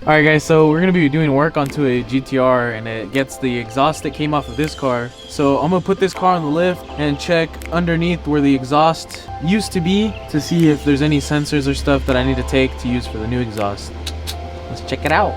Alright guys, so we're gonna be doing work onto a GTR and it gets the exhaust that came off of this car. So I'm gonna put this car on the lift and check underneath where the exhaust used to be to see if there's any sensors or stuff that I need to take to use for the new exhaust. Let's check it out.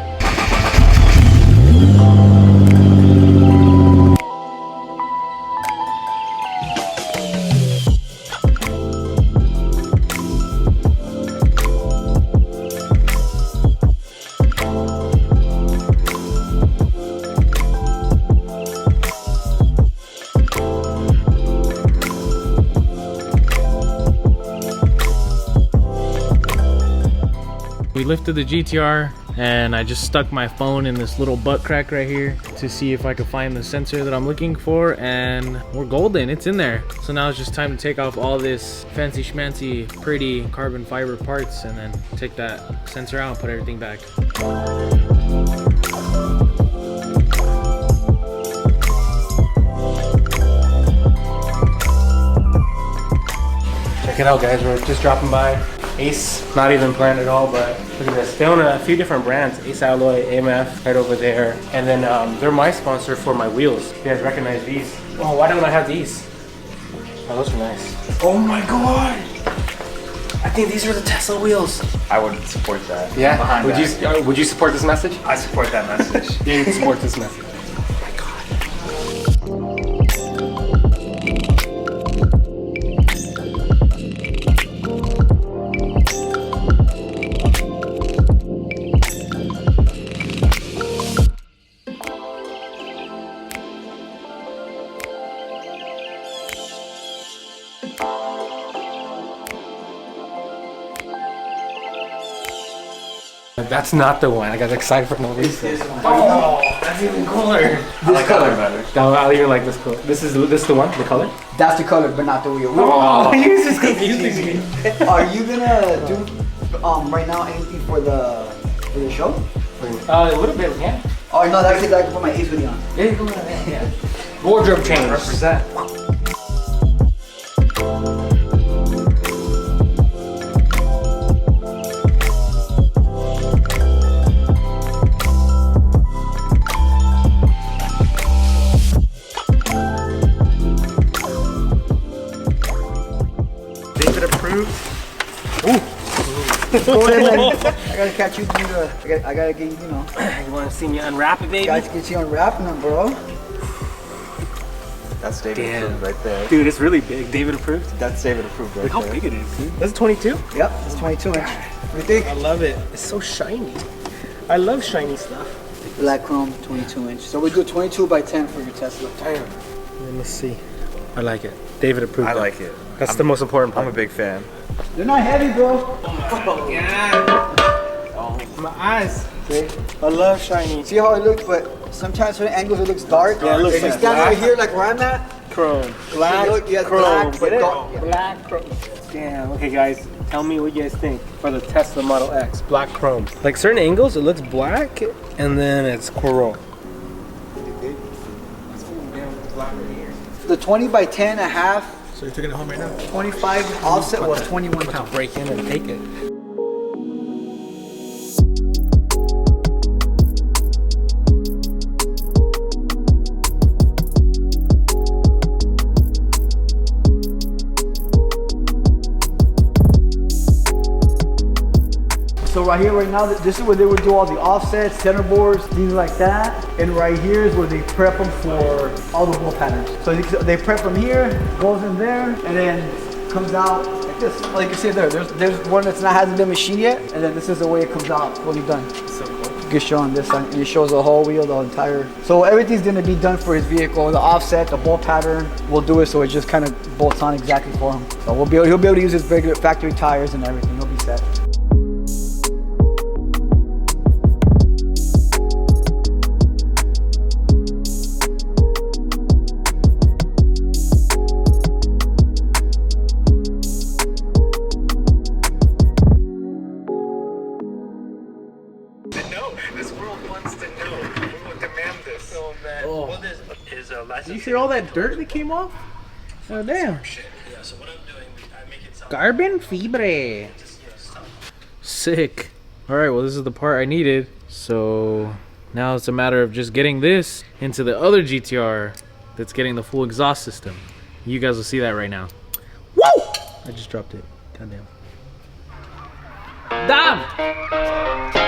We lifted the GTR and I just stuck my phone in this little butt crack right here to see if I could find the sensor that I'm looking for, and we're golden, it's in there. So now it's just time to take off all this fancy schmancy pretty carbon fiber parts and then take that sensor out and put everything back. Check it out guys, we're just dropping by Ace, not even planned at all, but look at this. They own a few different brands, Ace Alloy, AMF, right over there. And then they're my sponsor for my wheels. You guys recognize these? Oh, why don't I have these? Oh, those are nice. Oh my God! I think these are the Tesla wheels. I would support that. Yeah? Would you support this message? I support that message. You support this message. That's not the one. I got excited for no reason. Oh, that's even cooler. I like color better. No, I even like this color. This is the one, the color? That's the color, but not the wheel. Oh, he's just confusing me. Are you gonna do right now anything for the show? A little bit, yeah. Oh no, that's it. I can put my Ace hoodie on. Yeah, go ahead. Yeah. Wardrobe change. Represent. David approved. I gotta catch you through the. I gotta get you, you know. You want to see me unwrap it, baby? Guys, get you unwrapping them, bro. That's David approved right there. Dude, it's really big. David approved. That's David approved right Look how there. big it is, dude. That's 22? Yep, it's 22 inch. What do you think? I love it. It's so shiny. I love shiny stuff. Black chrome, 22 inch. So we do 22 by 10 for your Tesla. Damn. Let's see. I like it. David approved. I like it. That's the most important part. I'm a big fan. They're not heavy, bro. My eyes. See? I love shiny. See how it looks, but sometimes certain angles it looks dark. Yeah, it looks if you like stand black. right here like where I'm at, Chrome. Black, yes, chrome. black, but Get it? dark. Yeah. Black, chrome. Damn. Okay, guys. Tell me what you guys think for the Tesla Model X. Black chrome. Like certain angles, it looks black, and then it's chrome. The 20 by 10 and a half, So you're taking it home right now? 25 offset was 21 pounds. Break in and take it. So right here, right now, this is where they would do all the offsets, center boards, things like that. And right here is where they prep them for all the wall patterns. So they prep them here, goes in there, and then comes out like this. Like you see there, there's one that's hasn't been machined yet, and then this is the way it comes out, fully done. So cool. You can show on this side. It shows the whole wheel, the entire. So everything's gonna be done for his vehicle. The offset, the bolt pattern, we'll do it so it just kind of bolts on exactly for him. So he'll be able to use his regular factory tires and everything. He'll be set. This world wants to know. We will demand this. Oh man. Oh. Well, is Did you hear all that dirt that came off? Oh damn. Yeah, so what I'm doing, I make it sound Carbon fibre. Sick. Alright, well this is the part I needed. So now it's a matter of just getting this into the other GTR that's getting the full exhaust system. You guys will see that right now. Woo! I just dropped it. Goddamn. Damn!